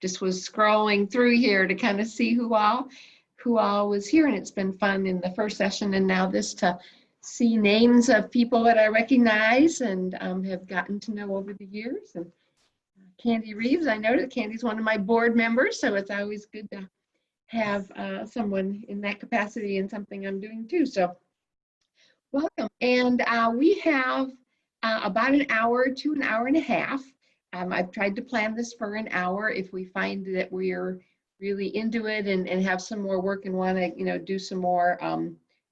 Just was scrolling through here to kind of see who all was here, and it's been fun in the first session and now this to see names of people that I recognize and have gotten to know over the years. And Candy Reeves, I know that Candy's one of my board members, so it's always good to have someone in that capacity in something I'm doing too. So welcome. And we have about an hour to an hour and a half. I've tried to plan this for an hour. If we find that we're really into it and have some more work and want to, do some more,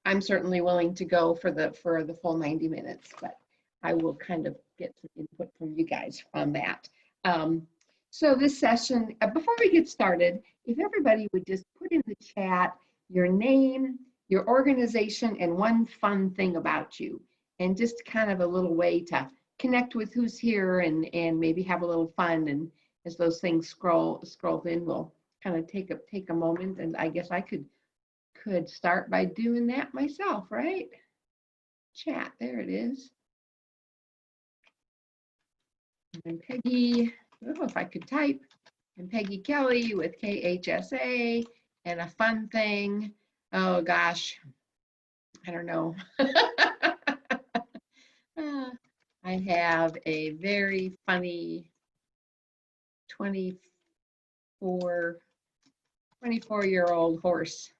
I'm certainly willing to go for the full 90 minutes, but I will kind of get some input from you guys on that. So this session, before we get started, if everybody would just put in the chat your name, your organization, and one fun thing about you, and just kind of a little way to connect with who's here and maybe have a little fun. And as those things scroll in, we'll kind of take a moment. And I guess I could start by doing that myself, right? Chat, there it is. And Peggy, oh, if I could type, and Peggy Kelly with KHSA, and a fun thing. Oh gosh, I don't know. I have a very funny 24-year-old horse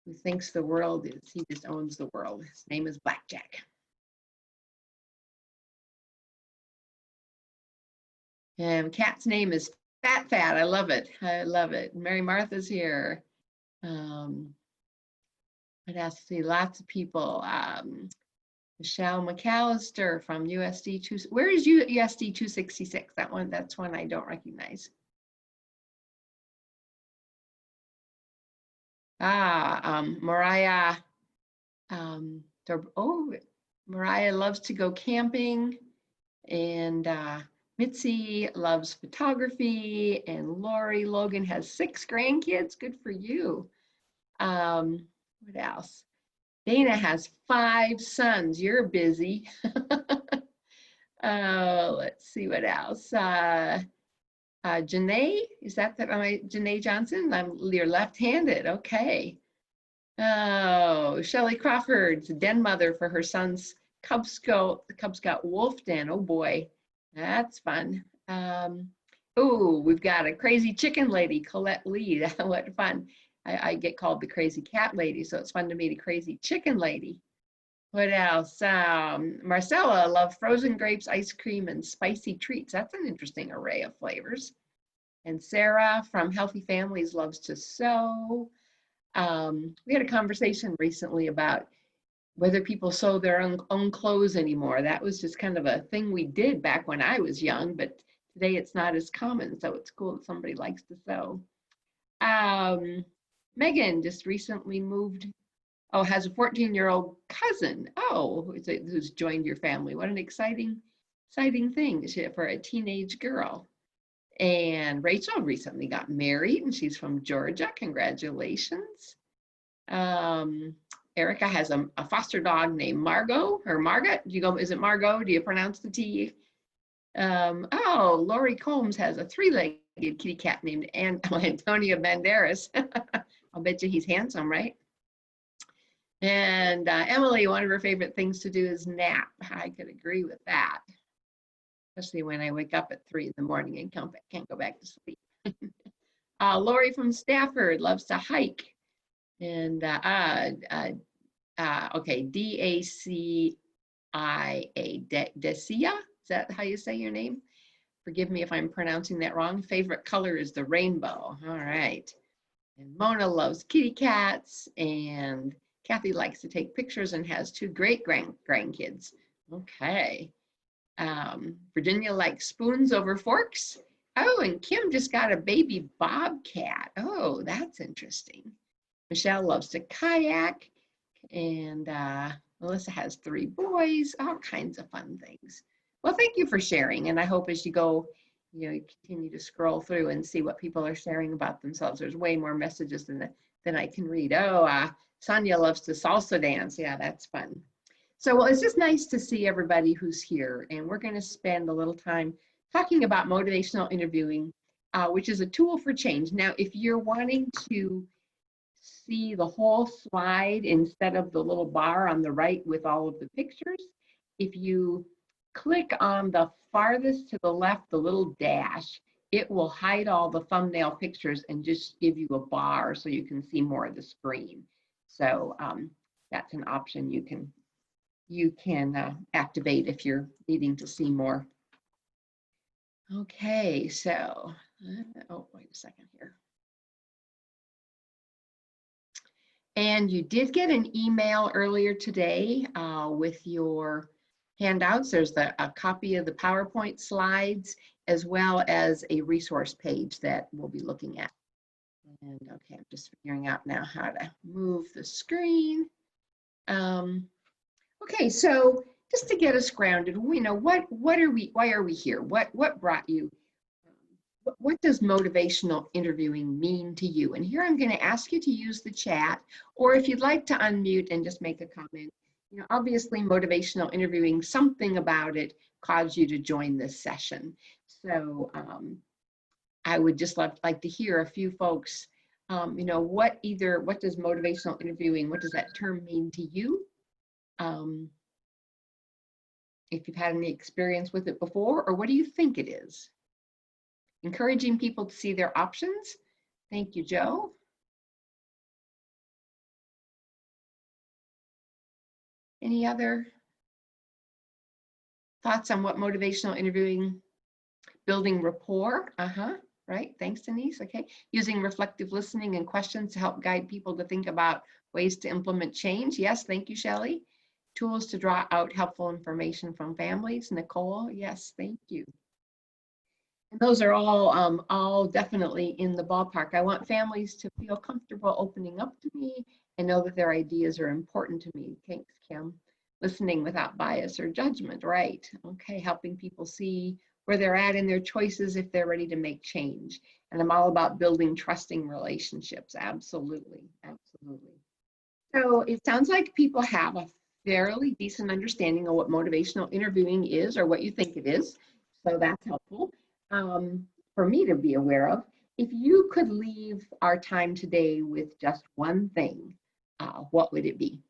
who thinks the world he just owns the world. His name is Blackjack. And Cat's name is Fat. I love it. I love it. Mary Martha's here. I'd ask to see lots of people. Michelle McAllister from USD 2. Where is USD 266? That's one I don't recognize. Mariah. Mariah loves to go camping, and Mitzi loves photography, and Lori Logan has 6 grandkids. Good for you. What else? Dana has 5 sons. You're busy. Let's see what else. Janae, is that Janae Johnson? You're left-handed. Okay. Oh, Shelley Crawford's den mother for her son's Cub Scout wolf den. Oh boy, that's fun. Oh, we've got a crazy chicken lady, Colette Lee. What fun. I get called the crazy cat lady, so it's fun to meet a crazy chicken lady. What else? Marcella loves frozen grapes, ice cream, and spicy treats. That's an interesting array of flavors. And Sarah from Healthy Families loves to sew. We had a conversation recently about whether people sew their own clothes anymore. That was just kind of a thing we did back when I was young, but today it's not as common, so it's cool that somebody likes to sew. Megan just recently moved, has a 14-year-old cousin, who's joined your family. What an exciting thing for a teenage girl. And Rachel recently got married, and she's from Georgia. Congratulations. Erica has a foster dog named Margot, or Margot. Is it Margot? Do you pronounce the T? Lori Combs has a 3-legged kitty cat named Antonio Banderas. I'll bet you he's handsome, right? And Emily, one of her favorite things to do is nap. I could agree with that, especially when I wake up at 3 in the morning and can't go back to sleep. Lori from Stafford loves to hike. And D-A-C-I-A, Decia, is that how you say your name? Forgive me if I'm pronouncing that wrong. Favorite color is the rainbow. All right. And Mona loves kitty cats, and Kathy likes to take pictures and has 2 great grandkids. Okay. Virginia likes spoons over forks. Oh, and Kim just got a baby bobcat. Oh, that's interesting. Michelle loves to kayak, and Melissa has 3 boys, all kinds of fun things. Well, thank you for sharing, and I hope as you go, you continue to scroll through and see what people are sharing about themselves. There's way more messages than I can read. Sonia loves to salsa dance. Yeah, that's fun. So, well, it's just nice to see everybody who's here, and we're going to spend a little time talking about motivational interviewing which is a tool for change. Now, if you're wanting to see the whole slide instead of the little bar on the right with all of the pictures, if you click on the farthest to the left, the little dash, it will hide all the thumbnail pictures and just give you a bar so you can see more of the screen. So that's an option you can activate if you're needing to see more. Okay, so, oh, wait a second here. And you did get an email earlier today with your handouts. There's a copy of the PowerPoint slides, as well as a resource page that we'll be looking at. And okay, I'm just figuring out now how to move the screen. Okay, so just to get us grounded, we know why are we here? What brought you? What does motivational interviewing mean to you? And here I'm going to ask you to use the chat, or if you'd like to unmute and just make a comment. You know, obviously motivational interviewing, something about it caused you to join this session. So I would just like to hear a few folks, you know, what does motivational interviewing, what does that term mean to you? If you've had any experience with it before, or what do you think it is? Encouraging people to see their options. Thank you, Joe. Any other thoughts on what motivational interviewing, building rapport? Right, thanks, Denise. Okay, using reflective listening and questions to help guide people to think about ways to implement change. Yes, thank you, Shelley. Tools to draw out helpful information from families. Nicole, yes, thank you. And those are all definitely in the ballpark. I want families to feel comfortable opening up to me and know that their ideas are important to me. Thanks, Kim. Listening without bias or judgment, right? Okay, helping people see where they're at in their choices if they're ready to make change. And I'm all about building trusting relationships. Absolutely, absolutely. So it sounds like people have a fairly decent understanding of what motivational interviewing is, or what you think it is. So that's helpful for me to be aware of. If you could leave our time today with just one thing, what would it be?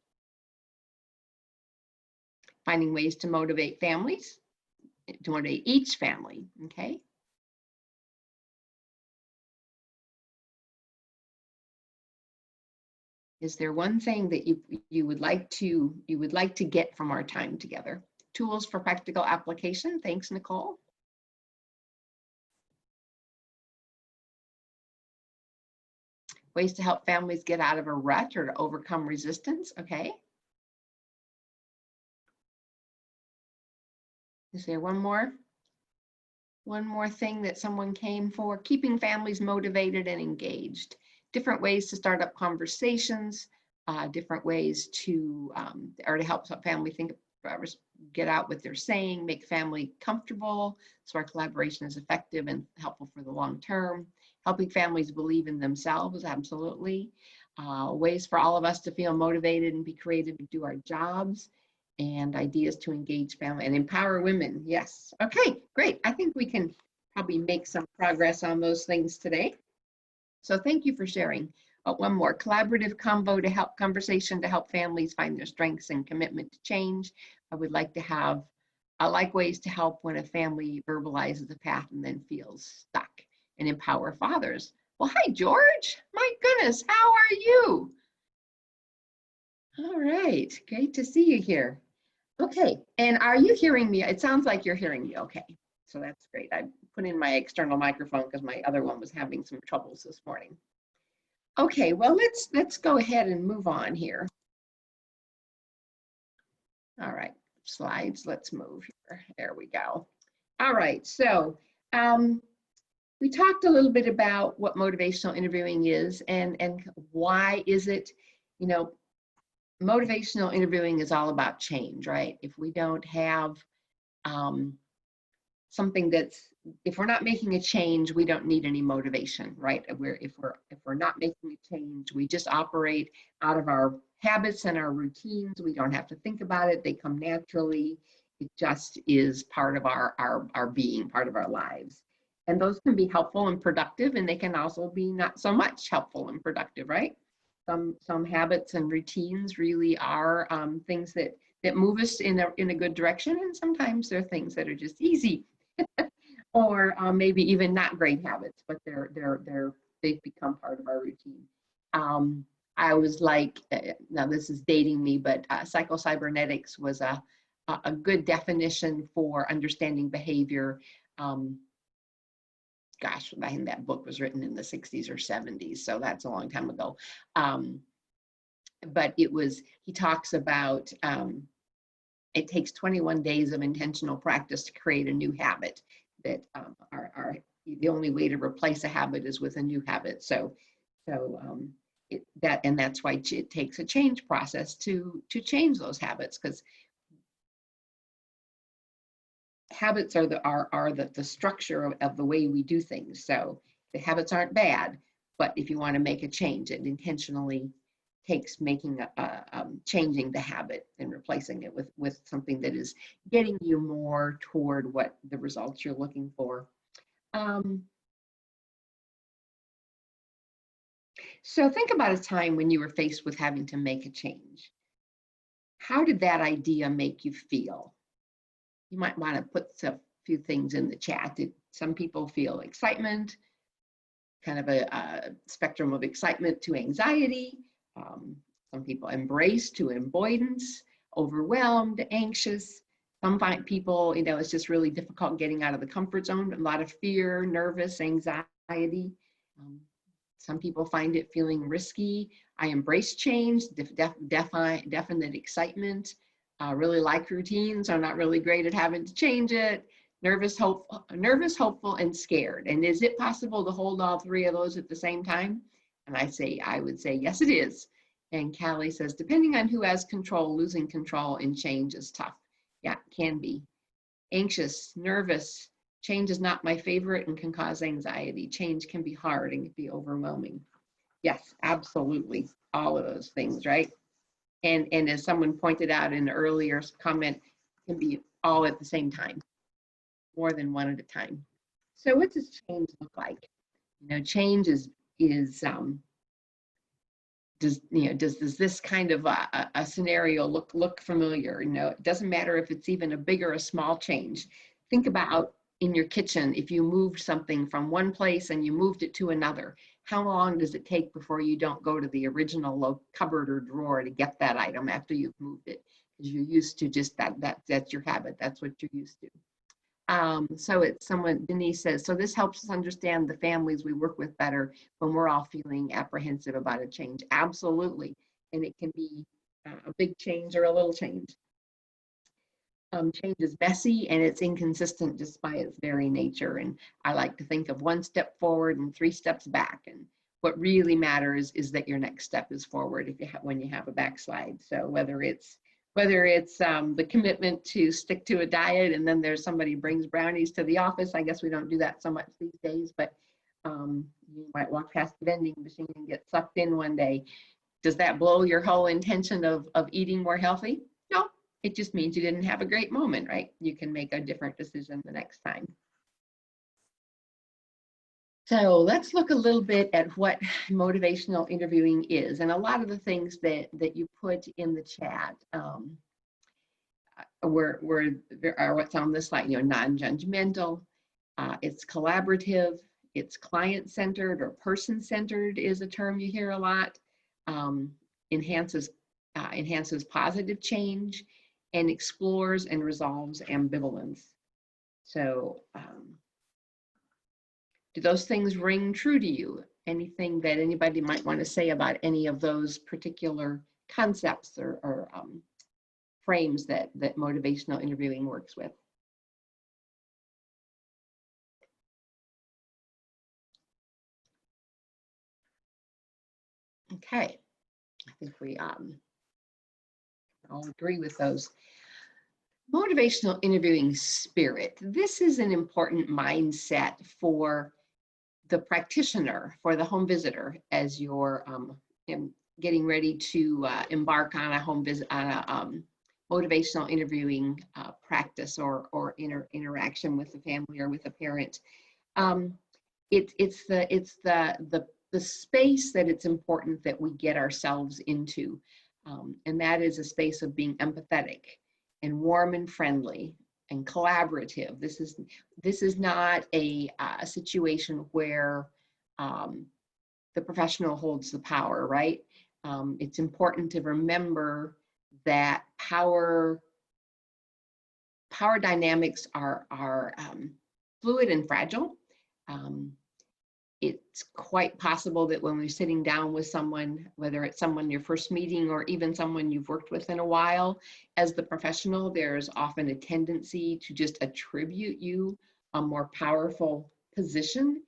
Finding ways to motivate families, to motivate each family, okay? Is there one thing that you would like to get from our time together? Tools for practical application. Thanks, Nicole. Ways to help families get out of a rut or to overcome resistance. Okay. Is there one more thing that someone came for? Keeping families motivated and engaged. Different ways to start up conversations, different ways to help family think, get out what they're saying, make family comfortable, so our collaboration is effective and helpful for the long term. Helping families believe in themselves, absolutely. Ways for all of us to feel motivated and be creative to do our jobs, and ideas to engage family and empower women. Yes. Okay, great. I think we can probably make some progress on those things today. So thank you for sharing. One more, collaborative conversation to help families find their strengths and commitment to change. I like ways to help when a family verbalizes a path and then feels stuck, and empower fathers. Well, hi, George. My goodness, how are you? All right, great to see you here. Okay, and are you hearing me? It sounds like you're hearing me okay. So that's great. I put in my external microphone because my other one was having some troubles this morning. Okay, well, let's go ahead and move on here. All right, slides, let's move here. There we go. All right, so we talked a little bit about what motivational interviewing is and why is it, you know, motivational interviewing is all about change, right? If we don't have something if we're not making a change, we don't need any motivation, right? If we're not making a change, we just operate out of our habits and our routines. We don't have to think about it. They come naturally. It just is part of our being, part of our lives. And those can be helpful and productive, and they can also be not so much helpful and productive, right? Some habits and routines really are things that move us in a good direction, and sometimes they're things that are just easy, or maybe even not great habits, but they've become part of our routine. I was like, now this is dating me, but psychocybernetics was a good definition for understanding behavior. Gosh, I think that book was written in the 60s or 70s, so that's a long time ago. But he talks about it takes 21 days of intentional practice to create a new habit, that are the only way to replace a habit is with a new habit. So that's why it takes a change process to change those habits, because habits are the structure of the way we do things. So the habits aren't bad, but if you want to make a change, it intentionally takes making changing the habit and replacing it with something that is getting you more toward what the results you're looking for. So think about a time when you were faced with having to make a change. How did that idea make you feel? You might want to put a few things in the chat. Did some people feel excitement, kind of a spectrum of excitement to anxiety? Some people embrace to avoidance, overwhelmed, anxious. Some people, it's just really difficult getting out of the comfort zone. A lot of fear, nervous, anxiety. Some people find it feeling risky. I embrace change, definite excitement. Really like routines. I'm not really great at having to change it. Nervous, hopeful, and scared. And is it possible to hold all three of those at the same time? And I would say, yes, it is. And Callie says, depending on who has control, losing control in change is tough. Yeah, it can be. Anxious, nervous, change is not my favorite and can cause anxiety. Change can be hard and can be overwhelming. Yes, absolutely. All of those things, right? And as someone pointed out in an earlier comment, can be all at the same time, more than one at a time. So what does change look like? Change does this kind of a scenario look familiar? It doesn't matter if it's even a big or a small change. Think about in your kitchen, if you moved something from one place and you moved it to another, how long does it take before you don't go to the original cupboard or drawer to get that item after you've moved it? Because you're used to just that's your habit. That's what you're used to. So Denise says, so this helps us understand the families we work with better when we're all feeling apprehensive about a change. Absolutely. And it can be a big change or a little change. Change is messy and it's inconsistent just by its very nature. And I like to think of 1 step forward and 3 steps back. And what really matters is that your next step is forward when you have a backslide. So whether it's the commitment to stick to a diet, and then there's somebody brings brownies to the office. I guess we don't do that so much these days, but you might walk past the vending machine and get sucked in one day. Does that blow your whole intention of eating more healthy? No, it just means you didn't have a great moment, right? You can make a different decision the next time. So let's look a little bit at what motivational interviewing is. And a lot of the things that you put in the chat are what's on this slide, non-judgmental, it's collaborative, it's client-centered or person-centered is a term you hear a lot, enhances positive change, and explores and resolves ambivalence. So, do those things ring true to you? Anything that anybody might want to say about any of those particular concepts or frames that motivational interviewing works with? Okay, I think we all agree with those. Motivational interviewing spirit. This is an important mindset for the practitioner, for the home visitor, as you're getting ready to embark on a home visit, on a motivational interviewing practice or interaction with the family or with a parent. Um, it's the space that it's important that we get ourselves into, and that is a space of being empathetic and warm and friendly and collaborative. This is not a situation where the professional holds the power, right? It's important to remember that power dynamics are fluid and fragile. Um, it's quite possible that when we're sitting down with someone, whether it's someone you're first meeting or even someone you've worked with in a while, as the professional, there's often a tendency to just attribute you a more powerful position.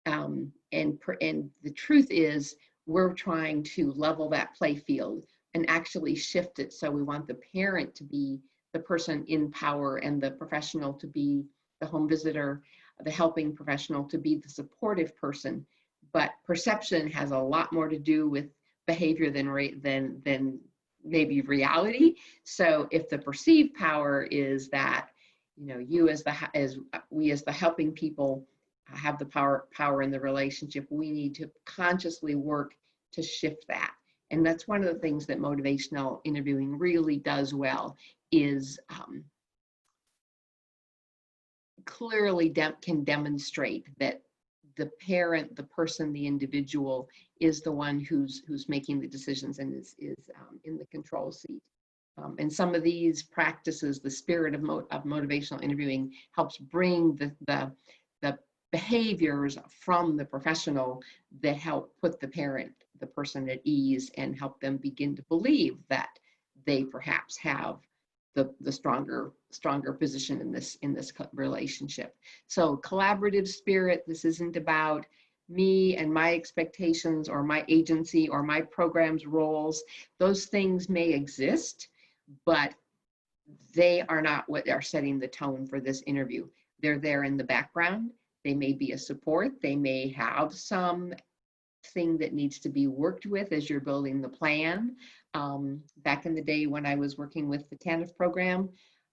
And the truth is, we're trying to level that play field and actually shift it. So we want the parent to be the person in power and the professional to be the home visitor, the helping professional to be the supportive person. But perception has a lot more to do with behavior than maybe reality. So if the perceived power is that, you as we as the helping people have the power in the relationship, we need to consciously work to shift that. And that's one of the things that motivational interviewing really does well, is clearly can demonstrate that the parent, the person, the individual is the one who's making the decisions and is in the control seat. And some of these practices, the spirit of motivational interviewing helps bring the behaviors from the professional that help put the parent, the person, at ease and help them begin to believe that they perhaps have the stronger position in this relationship. So collaborative spirit. This isn't about me and my expectations or my agency or my program's roles. Those things may exist, but they are not what are setting the tone for this interview. They're there in the background. They may be a support. They may have some thing that needs to be worked with as you're building the plan. Back in the day when I was working with the TANF program,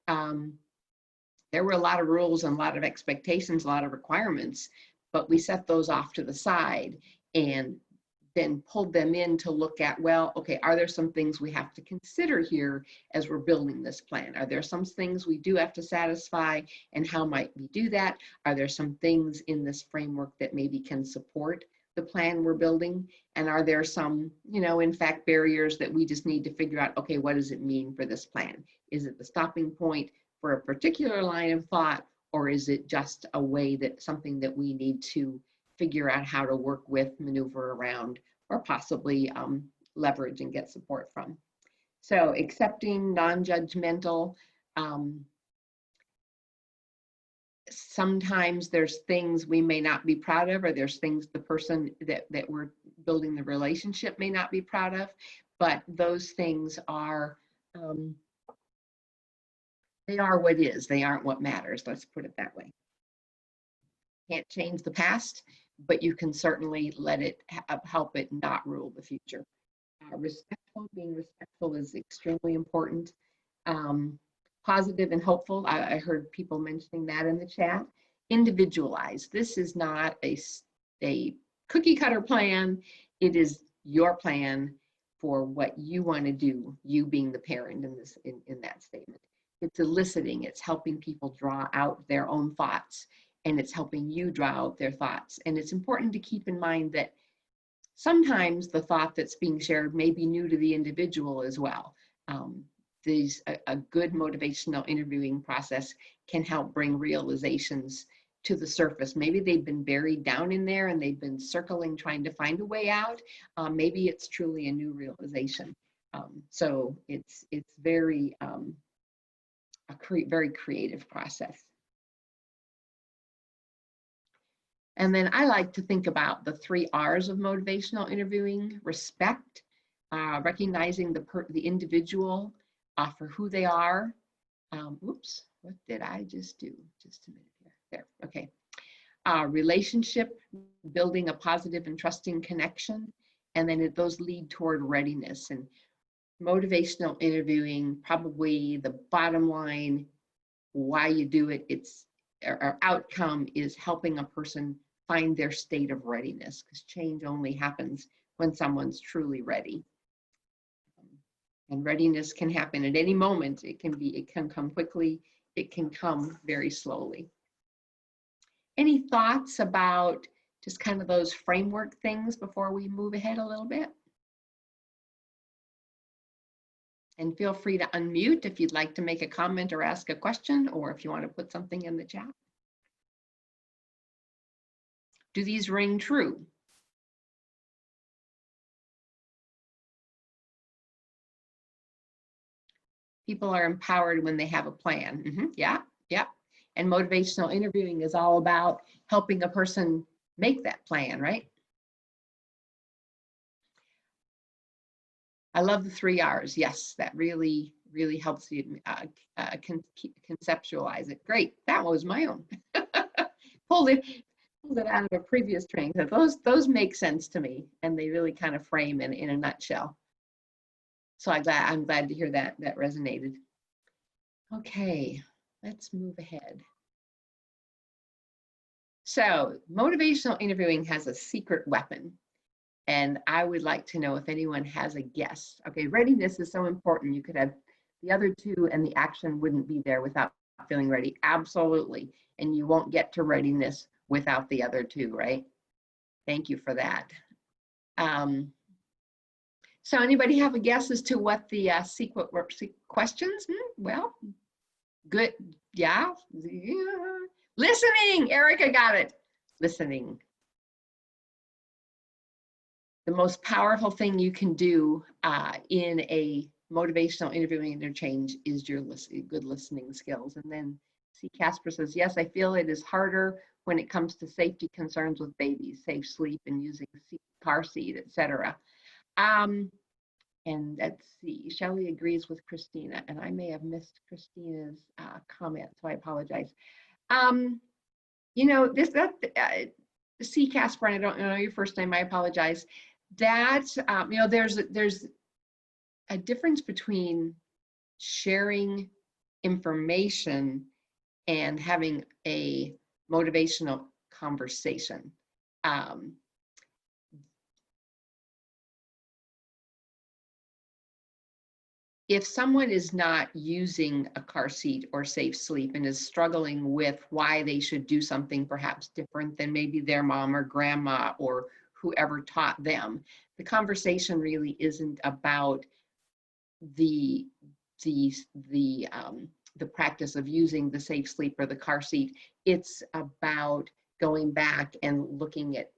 there were a lot of rules and a lot of expectations, a lot of requirements, but we set those off to the side and then pulled them in to look at, well, okay, are there some things we have to consider here as we're building this plan? Are there some things we do have to satisfy, and how might we do that? Are there some things in this framework that maybe can support the plan we're building? And are there some, in fact, barriers that we just need to figure out, okay, what does it mean for this plan? Is it the stopping point for a particular line of thought, or is it just a way that something that we need to figure out how to work with, maneuver around, or possibly leverage and get support from? So accepting, non-judgmental. Sometimes there's things we may not be proud of, or there's things the person that we're building the relationship may not be proud of, but those things are, they are what is, they aren't what matters. Let's put it that way. Can't change the past, but you can certainly let it help it not rule the future. Being respectful is extremely important. Positive and hopeful. I heard people mentioning that in the chat. Individualized. This is not a cookie cutter plan. It is your plan for what you want to do, you being the parent in that statement. It's eliciting, it's helping people draw out their own thoughts, and it's helping you draw out their thoughts. And it's important to keep in mind that sometimes the thought that's being shared may be new to the individual as well. A good motivational interviewing process can help bring realizations to the surface. Maybe they've been buried down in there and they've been circling, trying to find a way out. Maybe it's truly a new realization. So it's very very creative process. And then I like to think about the 3 R's of motivational interviewing: respect, recognizing the individual for who they are. Oops, what did I just do? Just a minute here. There, okay. Relationship, building a positive and trusting connection. And then those lead toward readiness. And motivational interviewing, probably the bottom line, why you do it, it's or outcome is helping a person find their state of readiness, because change only happens when someone's truly ready. And readiness can happen at any moment. It can come quickly. It can come very slowly. Any thoughts about just kind of those framework things before we move ahead a little bit? And feel free to unmute if you'd like to make a comment or ask a question, or if you want to put something in the chat. Do these ring true? People are empowered when they have a plan. Yeah. And motivational interviewing is all about helping a person make that plan, right? I love the 3 R's. Yes, that really helps you conceptualize it. Great, that was my own. pulled it out of a previous training. So those make sense to me, and they really kind of frame in a nutshell. So I'm glad to hear that resonated. Okay, let's move ahead. So motivational interviewing has a secret weapon, and I would like to know if anyone has a guess. Okay, readiness is so important. You could have the other two and the action wouldn't be there without feeling ready. Absolutely. And you won't get to readiness without the other two, right? Thank you for that. So anybody have a guess as to what the secret questions? Well, good. Yeah. Listening. Erica got it. Listening. The most powerful thing you can do in a motivational interviewing interchange is your good listening skills. And then C. Casper says, yes, I feel it is harder when it comes to safety concerns with babies, safe sleep and using car seat, etc. And let's see, Shelley agrees with Christina, and I may have missed Christina's comment, so I apologize. You know, C. Casper, and I don't know your first name, I apologize. That, you know, there's a difference between sharing information and having a motivational conversation. If someone is not using a car seat or safe sleep and is struggling with why they should do something perhaps different than maybe their mom or grandma or whoever taught them, the conversation really isn't about the practice of using the safe sleep or the car seat. It's about going back and looking at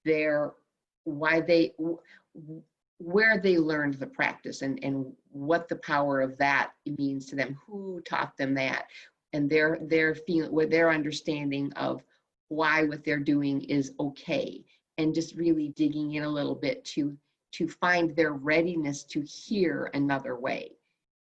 where they learned the practice and what the power of that means to them, who taught them that, and their feeling, with their understanding of why what they're doing is okay, and just really digging in a little bit to find their readiness to hear another way.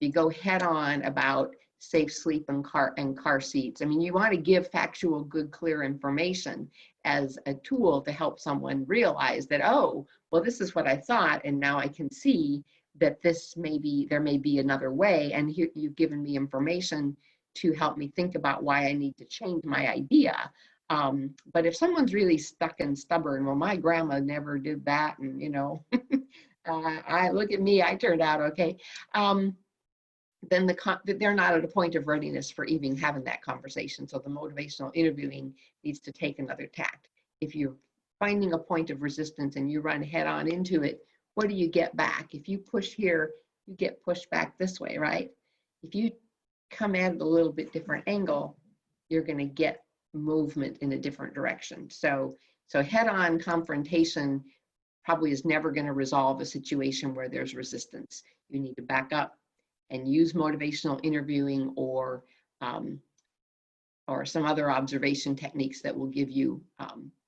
You go head on about safe sleep and car seats. I mean, you want to give factual, good, clear information as a tool to help someone realize that, oh, well, this is what I thought, and now I can see that there may be another way, and here you've given me information to help me think about why I need to change my idea. But if someone's really stuck and stubborn, well, my grandma never did that, and you know, I look at me, I turned out okay. Then they're not at a point of readiness for even having that conversation. So the motivational interviewing needs to take another tact. If you're finding a point of resistance and you run head on into it, what do you get back? If you push here, you get pushed back this way, right? If you come at it a little bit different angle, you're going to get movement in a different direction. So head-on confrontation probably is never going to resolve a situation where there's resistance. You need to back up and use motivational interviewing or some other observation techniques that will give you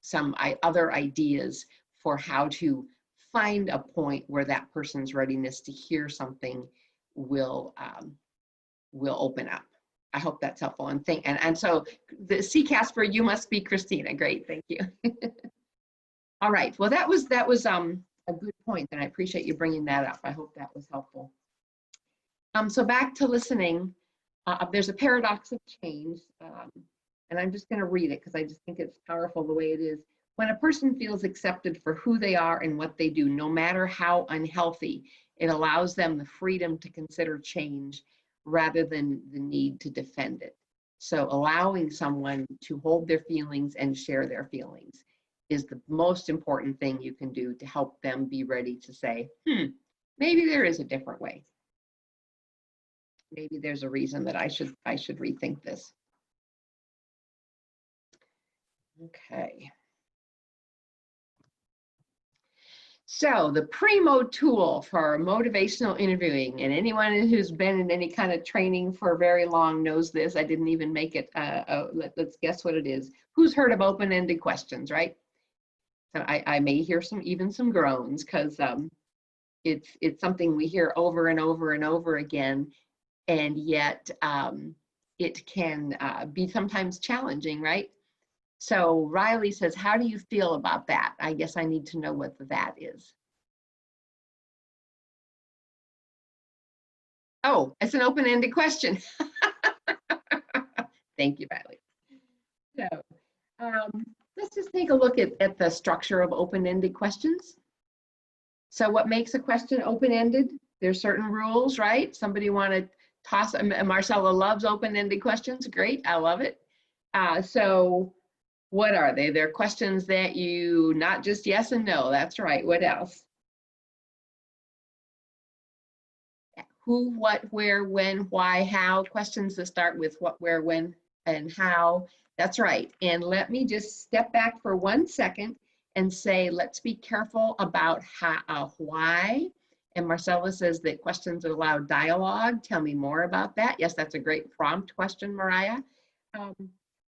some other ideas for how to find a point where that person's readiness to hear something will open up. I hope that's helpful. And so the C. Casper, you must be Christina. Great, thank you. All right, well, that was a good point, and I appreciate you bringing that up. I hope that was helpful. So back to listening, there's a paradox of change. And I'm just going to read it because I just think it's powerful the way it is. When a person feels accepted for who they are and what they do, no matter how unhealthy, it allows them the freedom to consider change rather than the need to defend it. So allowing someone to hold their feelings and share their feelings is the most important thing you can do to help them be ready to say, maybe there is a different way. Maybe there's a reason that I should rethink this. Okay. So the Primo tool for motivational interviewing, and anyone who's been in any kind of training for very long knows this. I didn't even make it. Let's guess what it is. Who's heard of open-ended questions, right? So I may hear some groans because it's something we hear over and over and over again, and yet it can be sometimes challenging, right? So Riley says, how do you feel about that? I guess I need to know what that is. Oh, it's an open-ended question. Thank you, Riley. So let's just take a look at the structure of open-ended questions. So what makes a question open-ended? There's certain rules, right? Somebody want to toss, Marcella loves open-ended questions. Great, I love it. So what are they? They're questions that you, not just yes and no, that's right. What else? Who, what, where, when, why, how. Questions that start with what, where, when, and how. That's right. And let me just step back for 1 second and say, let's be careful about how, why. And Marcella says that questions allow dialogue. Tell me more about that. Yes, that's a great prompt question, Mariah.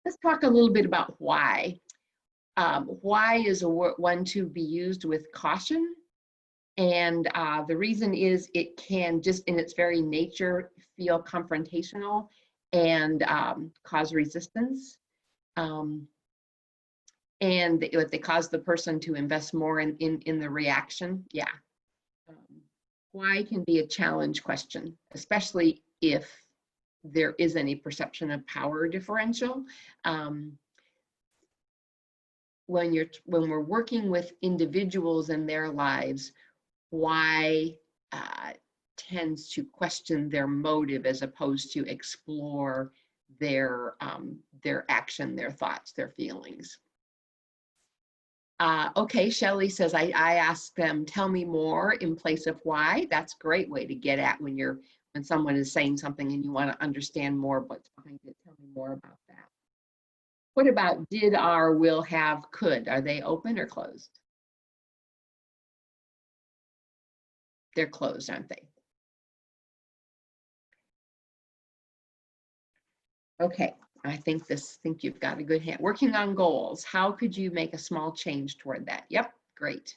Let's talk a little bit about why. Why is one to be used with caution. And the reason is it can just in its very nature feel confrontational and cause resistance. And they cause the person to invest more in the reaction. Yeah. Why can be a challenge question, especially if there is any perception of power differential. When we're working with individuals in their lives, why tends to question their motive as opposed to explore their action, their thoughts, their feelings. Okay, Shelley says, I ask them, tell me more in place of why. That's a great way to get at when someone is saying something and you want to understand more what's behind it. Tell me more about that. What about did, are, will, have, could? Are they open or closed? They're closed, aren't they? Okay, I think you've got a good hand. Working on goals. How could you make a small change toward that? Yep, great.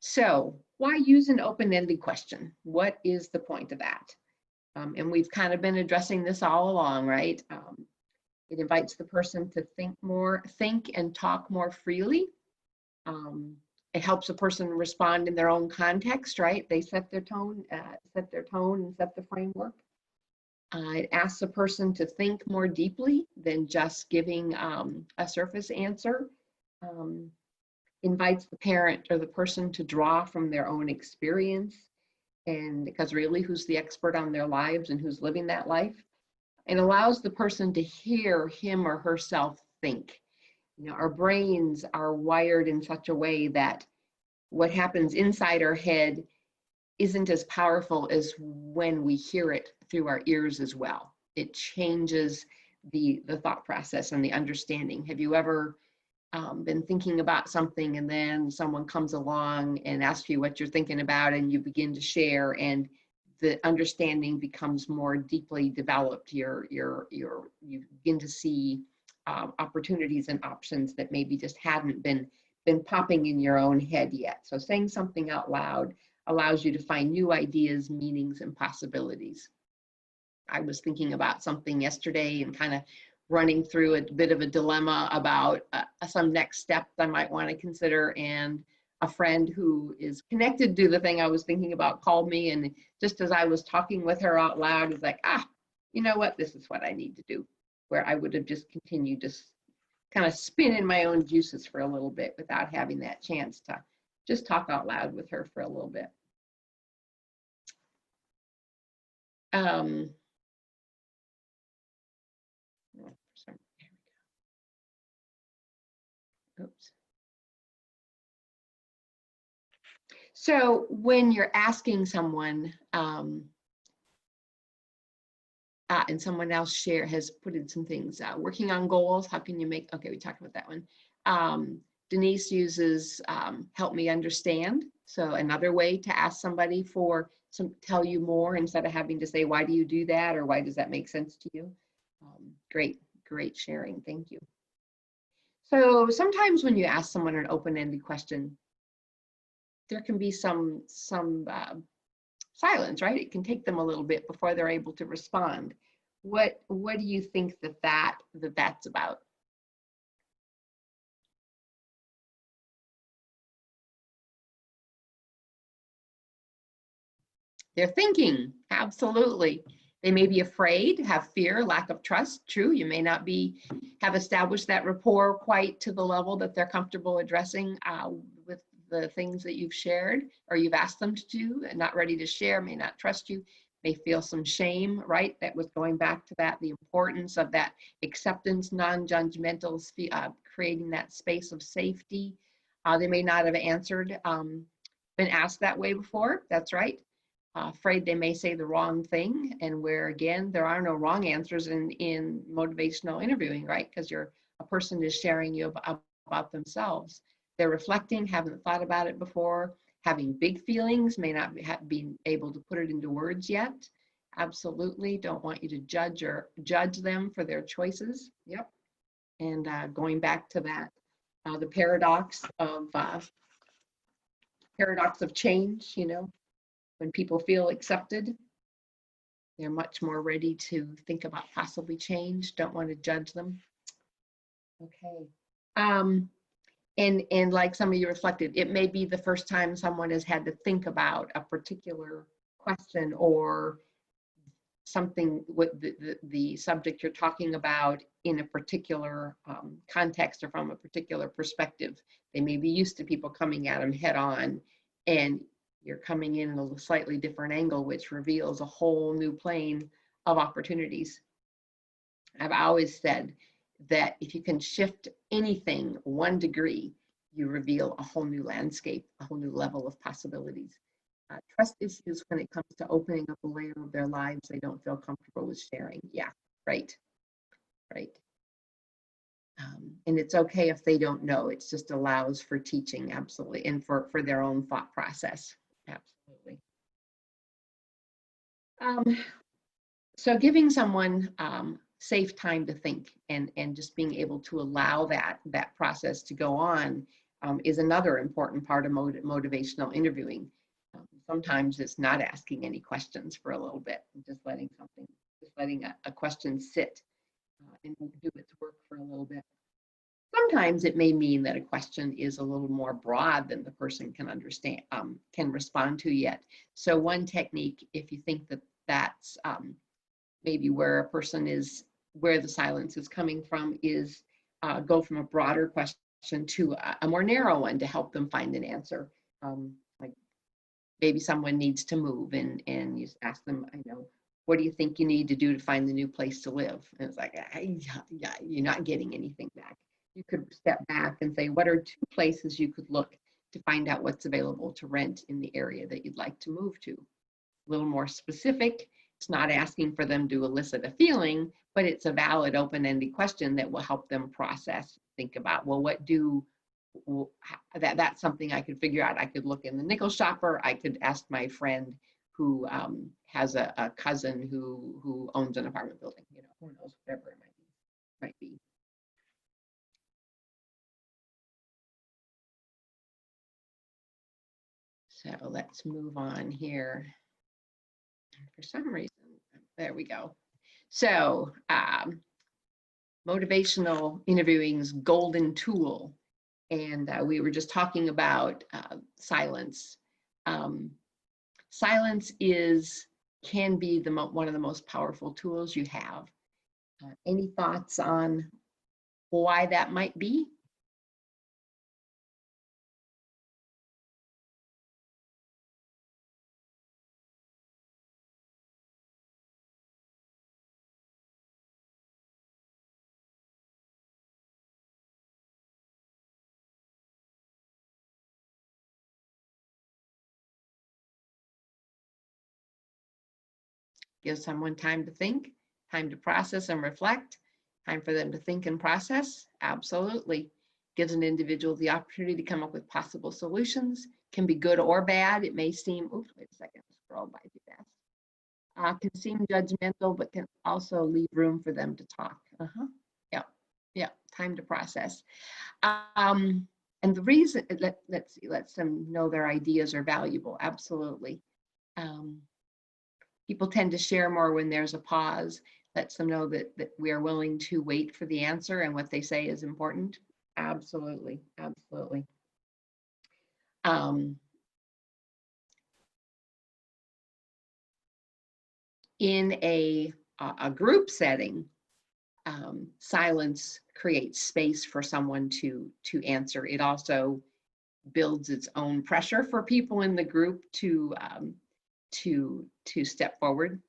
So why use an open-ended question? What is the point of that? And we've kind of been addressing this all along, right? It invites the person to think and talk more freely. It helps a person respond in their own context, right? They set their tone and set the framework. It asks a person to think more deeply than just giving a surface answer. Invites the parent or the person to draw from their own experience, and because really who's the expert on their lives and who's living that life, and allows the person to hear him or herself think. You know, our brains are wired in such a way that what happens inside our head isn't as powerful as when we hear it through our ears as well. It changes the thought process and the understanding. Have you ever been thinking about something and then someone comes along and asks you what you're thinking about and you begin to share and the understanding becomes more deeply developed? You begin to see opportunities and options that maybe just hadn't been popping in your own head yet. So saying something out loud allows you to find new ideas, meanings, and possibilities. I was thinking about something yesterday and kind of running through a bit of a dilemma about some next steps I might want to consider, and a friend who is connected to the thing I was thinking about called me, and just as I was talking with her out loud, is like, you know what, this is what I need to do. where I would have just continued to kind of spin in my own juices for a little bit without having that chance to just talk out loud with her for a little bit. Oops. So when you're asking someone, and someone else has put in some things, working on goals, how can you make, okay, we talked about that one. Denise uses help me understand. So another way to ask somebody for tell you more instead of having to say, why do you do that? Or why does that make sense to you? Great sharing, thank you. So sometimes when you ask someone an open-ended question, there can be some silence, right? It can take them a little bit before they're able to respond. What do you think that's about? They're thinking, absolutely. They may be afraid, have fear, lack of trust. True, you may not have established that rapport quite to the level that they're comfortable addressing with the things that you've shared or you've asked them to do, and not ready to share, may not trust you, may feel some shame, right? That was going back to that, the importance of that acceptance, non-judgmental, creating that space of safety. They may not have been asked that way before, that's right. Afraid they may say the wrong thing, and where again there are no wrong answers in motivational interviewing, right? Because a person is sharing you about themselves. They're reflecting, haven't thought about it before, having big feelings, may not be able to put it into words yet. Absolutely, don't want you to judge them for their choices. Yep. And going back to that, the paradox of change, you know. When people feel accepted, they're much more ready to think about possibly change, don't want to judge them. Okay. And like some of you reflected, it may be the first time someone has had to think about a particular question or something with the subject you're talking about in a particular context or from a particular perspective. They may be used to people coming at them head on, and you're coming in at a slightly different angle, which reveals a whole new plane of opportunities. I've always said that if you can shift anything 1 degree, you reveal a whole new landscape, a whole new level of possibilities. Trust issues when it comes to opening up a layer of their lives they don't feel comfortable with sharing. Yeah, right. And it's okay if they don't know. It just allows for teaching, absolutely, and for their own thought process. Absolutely. So giving someone safe time to think and just being able to allow that process to go on is another important part of motivational interviewing. Sometimes it's not asking any questions for a little bit, just letting a question sit and do its work for a little bit. Sometimes it may mean that a question is a little more broad than the person can understand, can respond to yet. So one technique, if you think that's maybe where a person is, where the silence is coming from, is go from a broader question to a more narrow one to help them find an answer. Like maybe someone needs to move and you ask them, I know, what do you think you need to do to find the new place to live? And it's like, yeah, you're not getting anything back. You could step back and say, what are 2 places you could look to find out what's available to rent in the area that you'd like to move to? A little more specific. It's not asking for them to elicit a feeling, but it's a valid open-ended question that will help them process, think about, well, that's something I could figure out. I could look in the nickel shopper. I could ask my friend who has a cousin who owns an apartment building, you know, who knows, whatever it might be. So let's move on here. For some reason, there we go. So motivational interviewing's golden tool. And we were just talking about silence. Silence can be one of the most powerful tools you have. Any thoughts on why that might be? Give someone time to think, time to process and reflect, time for them to think and process. Absolutely. Gives an individual the opportunity to come up with possible solutions. Can be good or bad. It may seem, oops, wait a second, scroll by too fast. Can seem judgmental, but can also leave room for them to talk. Yeah, yeah, time to process. And the reason, let's see, lets them know their ideas are valuable. Absolutely. People tend to share more when there's a pause, lets them know that we are willing to wait for the answer and what they say is important. Absolutely, absolutely. In a group setting, silence creates space for someone to answer. It also builds its own pressure for people in the group to step forward.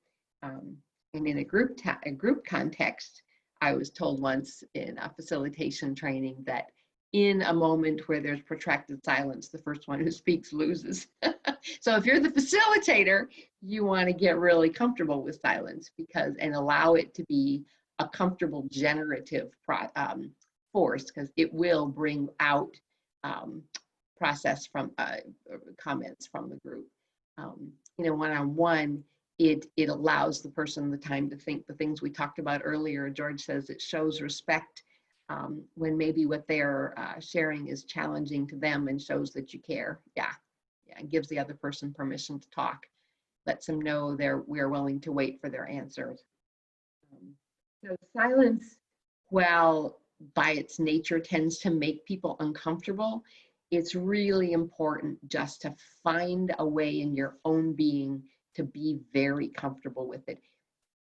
And in a group context, I was told once in a facilitation training that in a moment where there's protracted silence, the first one who speaks loses. So if you're the facilitator, you want to get really comfortable with silence and allow it to be a comfortable generative force, because it will bring out process from comments from the group. One-on-one, it allows the person the time to think the things we talked about earlier. George says it shows respect when maybe what they're sharing is challenging to them and shows that you care. Yeah, it gives the other person permission to talk, lets them know we're willing to wait for their answers. So silence, while by its nature tends to make people uncomfortable, it's really important just to find a way in your own being to be very comfortable with it.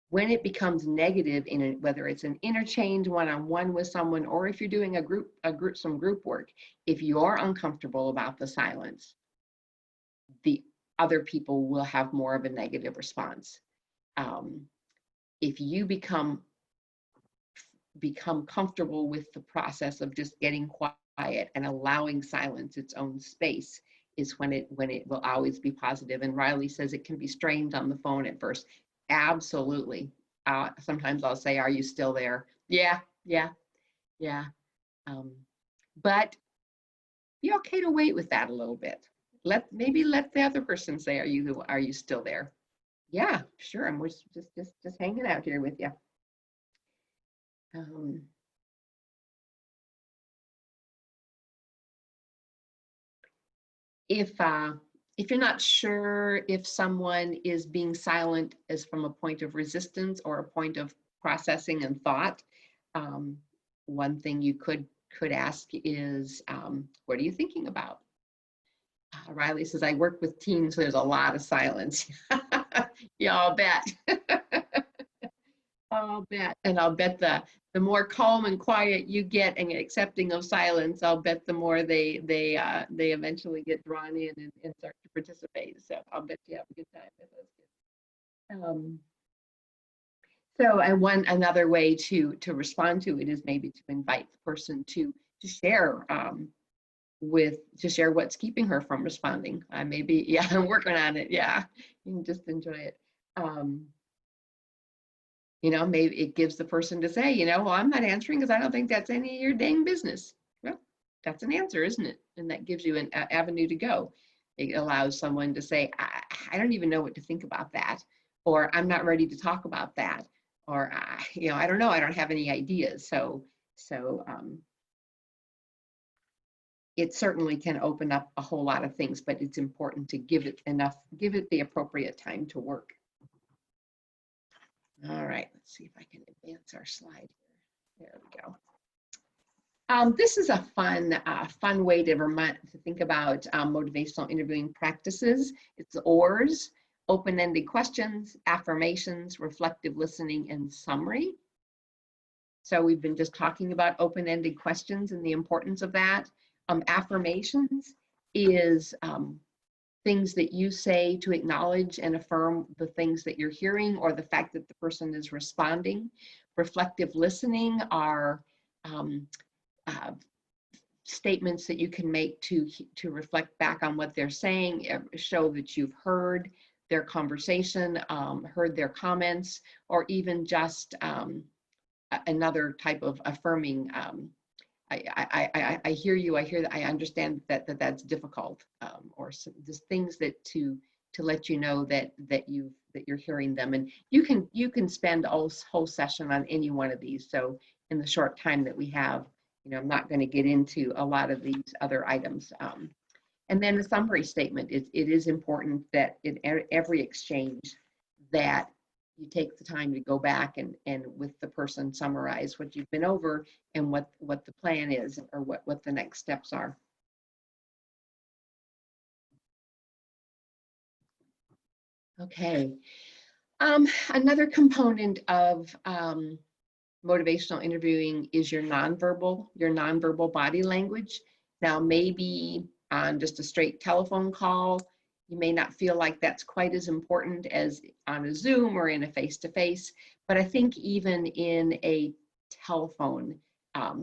When it becomes negative, whether it's an interchange one-on-one with someone, or if you're doing some group work, if you're uncomfortable about the silence, the other people will have more of a negative response. If you become comfortable with the process of just getting quiet and allowing silence its own space, is when it will always be positive. And Riley says it can be strained on the phone at first. Absolutely. Sometimes I'll say, "Are you still there?" Yeah. But be okay to wait with that a little bit. Maybe let the other person say, "Are you still there?" Yeah, sure. I'm just hanging out here with you. If you're not sure if someone is being silent as from a point of resistance or a point of processing and thought, one thing you could ask is, what are you thinking about? Riley says, I work with teens, so there's a lot of silence. Yeah, I'll bet. I'll bet. And I'll bet the more calm and quiet you get and accepting of silence, I'll bet the more they eventually get drawn in and start to participate. So I'll bet you have a good time with those kids. So another way to respond to it is maybe to invite the person to share share what's keeping her from responding. Maybe, yeah, I'm working on it. Yeah, you can just enjoy it. Maybe it gives the person to say, well, I'm not answering because I don't think that's any of your dang business. Well, that's an answer, isn't it? And that gives you an avenue to go. It allows someone to say, I don't even know what to think about that, or I'm not ready to talk about that, or I don't know, I don't have any ideas. So it certainly can open up a whole lot of things, but it's important to give it the appropriate time to work. All right, let's see if I can advance our slide here. There we go. This is a fun way to think about motivational interviewing practices. It's OARS: open-ended questions, affirmations, reflective listening, and summary. So we've been just talking about open-ended questions and the importance of that. Affirmations is things that you say to acknowledge and affirm the things that you're hearing or the fact that the person is responding. Reflective listening are statements that you can make to reflect back on what they're saying, show that you've heard their conversation, heard their comments, or even just another type of affirming. I hear you. I hear that. I understand that's difficult, or just things that to let you know that you're hearing them. And you can spend a whole session on any one of these. So in the short time that we have, I'm not going to get into a lot of these other items. And then the summary statement. It is important that in every exchange that you take the time to go back and with the person summarize what you've been over and what the plan is, or what the next steps are. Okay. Another component of motivational interviewing is your nonverbal body language. Now, maybe on just a straight telephone call, you may not feel like that's quite as important as on a Zoom or in a face-to-face, but I think even in a telephone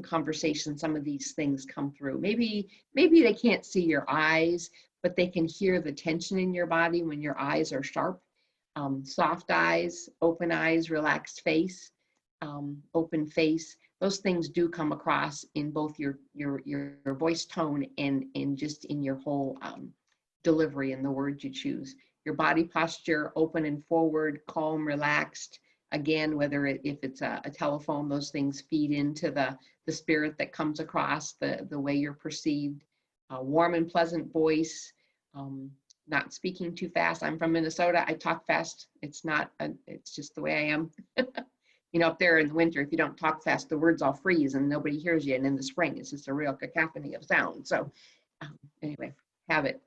conversation, some of these things come through. Maybe they can't see your eyes, but they can hear the tension in your body when your eyes are sharp. Soft eyes, open eyes, relaxed face, open face. Those things do come across in both your voice tone and just in your whole delivery and the words you choose. Your body posture, open and forward, calm, relaxed. Again, if it's a telephone, those things feed into the spirit that comes across, the way you're perceived. Warm and pleasant voice, not speaking too fast. I'm from Minnesota. I talk fast. It's just the way I am. Up there in the winter, if you don't talk fast, the words all freeze and nobody hears you. And in the spring, it's just a real cacophony of sound. So anyway, have it.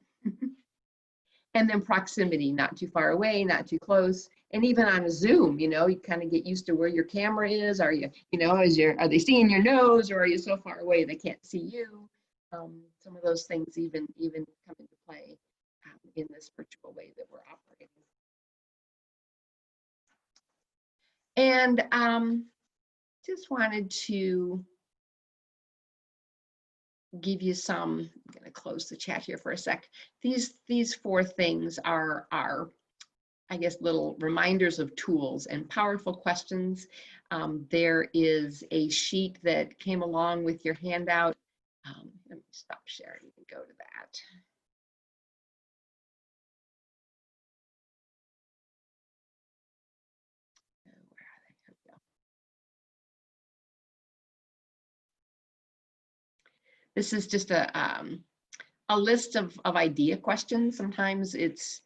And then proximity, not too far away, not too close. And even on a Zoom, you kind of get used to where your camera is. Are are they seeing your nose, or are you so far away they can't see you? Some of those things even come into play in this virtual way that we're operating. And just wanted to give you some, I'm going to close the chat here for a sec. These 4 things are, I guess, little reminders of tools and powerful questions. There is a sheet that came along with your handout. Let me stop sharing and go to that. This is just a list of idea questions. Sometimes it's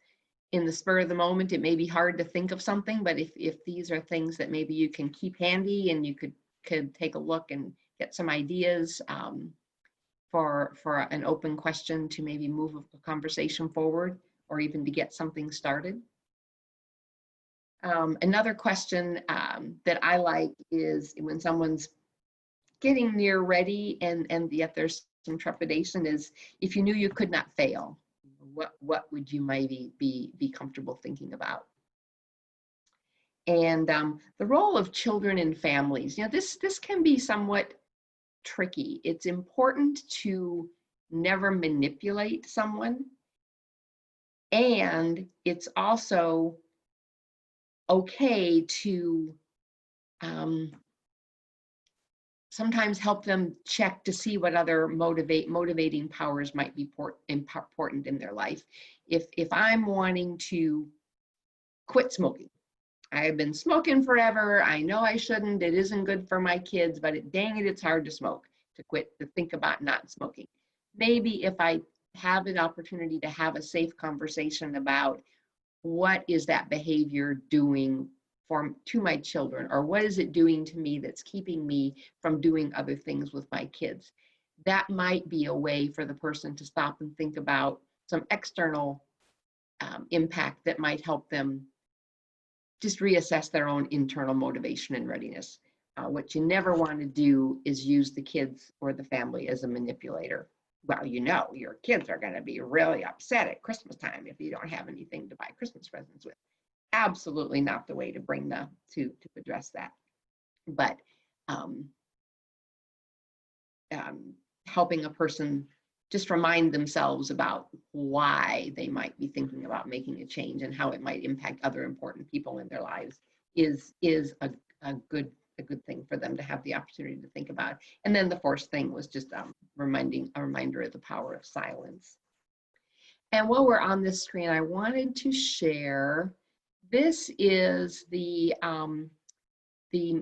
in the spur of the moment. It may be hard to think of something, but if these are things that maybe you can keep handy and you could take a look and get some ideas for an open question to maybe move a conversation forward or even to get something started. Another question that I like is when someone's getting near ready and yet there's some trepidation, is if you knew you could not fail, what would you maybe be comfortable thinking about? And the role of children and families, this can be somewhat tricky. It's important to never manipulate someone, and it's also okay to sometimes help them check to see what other motivating powers might be important in their life. If I'm wanting to quit smoking, I have been smoking forever. I know I shouldn't. It isn't good for my kids, but dang it, it's hard to smoke, to quit, to think about not smoking. Maybe if I have an opportunity to have a safe conversation about what is that behavior doing to my children, or what is it doing to me that's keeping me from doing other things with my kids, that might be a way for the person to stop and think about some external impact that might help them just reassess their own internal motivation and readiness. What you never want to do is use the kids or the family as a manipulator. Well, you know, your kids are going to be really upset at Christmas time if you don't have anything to buy Christmas presents with. Absolutely not the way to bring to address that. But helping a person just remind themselves about why they might be thinking about making a change and how it might impact other important people in their lives is a good thing for them to have the opportunity to think about. And then the fourth thing was just a reminder of the power of silence. And while we're on this screen, I wanted to share, this is the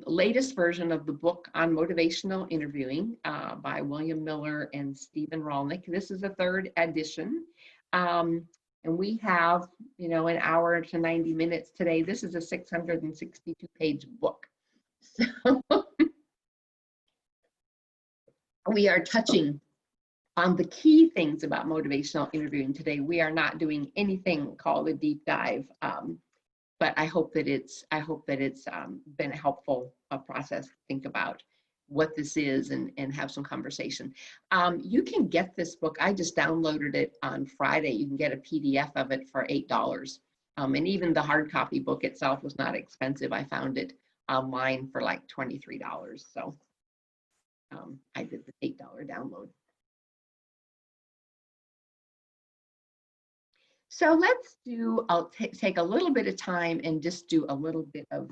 latest version of the book on motivational interviewing by William Miller and Stephen Rolnick. This is the third edition. And we have, you know, an hour to 90 minutes today. This is a 662-page book. So we are touching on the key things about motivational interviewing today. We are not doing anything called a deep dive. But I hope that it's been a helpful process to think about what this is and have some conversation. You can get this book. I just downloaded it on Friday. You can get a PDF of it for $8. And even the hard copy book itself was not expensive. I found it online for like $23. So I did the $8 download. So let's I'll take a little bit of time and just do a little bit of,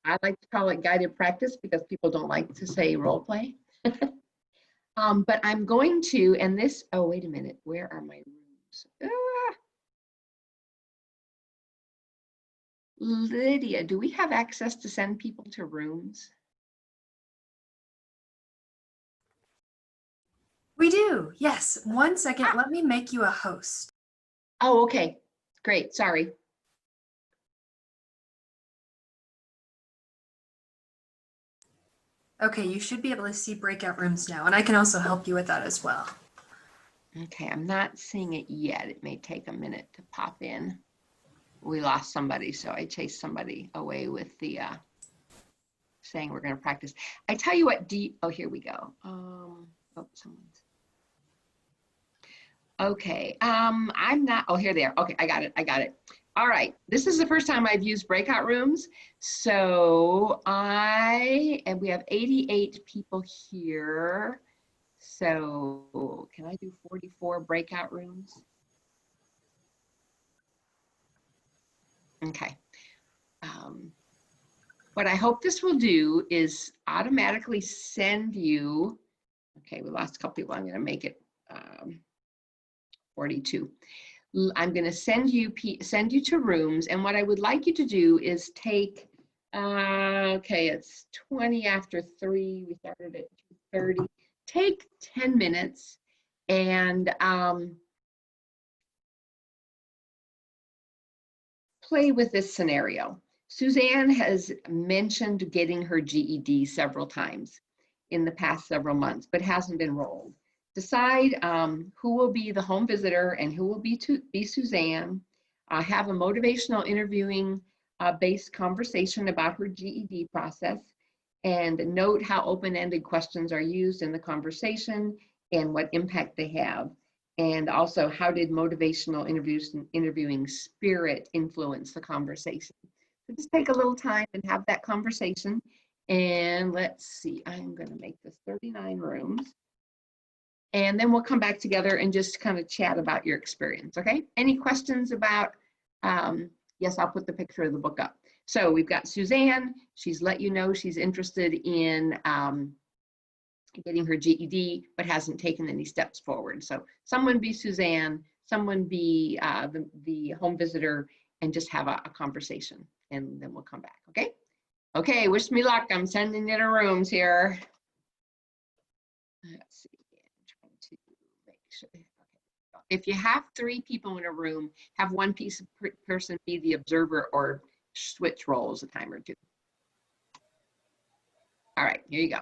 I like to call it guided practice because people don't like to say role play. But I'm going to, and this, oh, wait a minute, where are my rooms? Lydia, do we have access to send people to rooms? We do, yes. 1 second, let me make you a host. Oh, okay, great, sorry. Okay, you should be able to see breakout rooms now, and I can also help you with that as well. Okay, I'm not seeing it yet. It may take a minute to pop in. We lost somebody, so I chased somebody away with the saying we're going to practice. I tell you what, oh, here we go. Oh, someone's. Okay, I'm not, oh, here they are. Okay, I got it. All right, this is the first time I've used breakout rooms. So and we have 88 people here. So can I do 44 breakout rooms? Okay. What I hope this will do is automatically send you, okay, we lost a couple people. I'm going to make it 42. I'm going to send you to rooms, and what I would like you to do is take, okay, it's 20 after 3. We started at 2:30. Take 10 minutes and play with this scenario. Suzanne has mentioned getting her GED several times in the past several months, but hasn't enrolled. Decide who will be the home visitor and who will be Suzanne. Have a motivational interviewing based conversation about her GED process, and note how open-ended questions are used in the conversation and what impact they have. And also, how did motivational interviewing spirit influence the conversation? So just take a little time and have that conversation. And let's see, I'm going to make this 39 rooms. And then we'll come back together and just kind of chat about your experience, okay? Any questions about, yes, I'll put the picture of the book up. So we've got Suzanne. She's let you know she's interested in getting her GED, but hasn't taken any steps forward. So someone be Suzanne, someone be the home visitor, and just have a conversation, and then we'll come back, okay? Okay, wish me luck. I'm sending you to rooms here. Let's see, I'm trying to make sure. Okay. If you have 3 people in a room, have one person be the observer or switch roles a time or 2. All right, here you go.